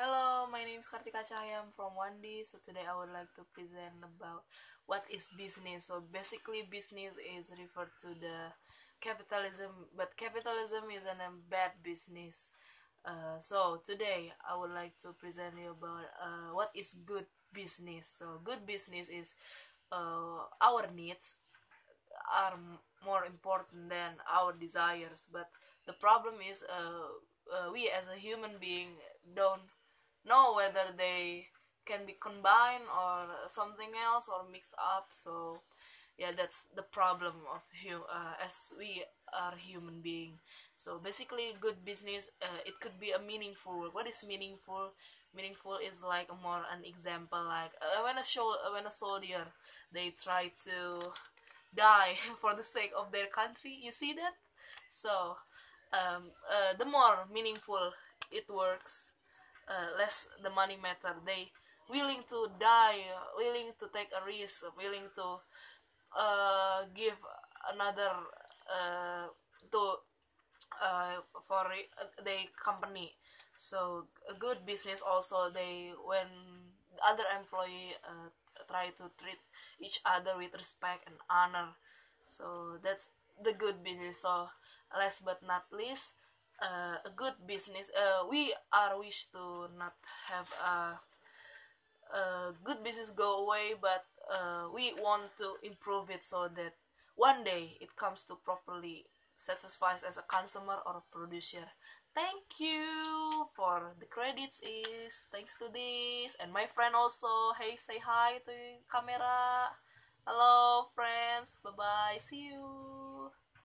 Hello, my name is Kartika Cahaya. I'm from Wandi. So today I would like to present about what is business. So basically, business is referred to the capitalism, but capitalism is a bad business. So today I would like to present you about what is good business. So good business is our needs are more important than our desires, but the problem is we as a human being don't know whether they can be combined or something else or mixed up. So yeah, that's the problem of as we are human being. So basically, good business, it could be a meaningful. What is meaningful? Meaningful is like a more an example, like when a soldier, they try to die for the sake of their country. You see that? So the more meaningful it works, less the money matter. They willing to die, willing to take a risk, willing to give another uh, to for the company. So a good business also, they when the other employee try to treat each other with respect and honor. So that's the good business. So last but not least, a good business, we are wish to not have a good business go away, but we want to improve it so that one day it comes to properly satisfies as a consumer or a producer. Thank you for the credits is thanks to this, and my friend also. Hey, say hi to camera. Hello friends, bye bye, see you.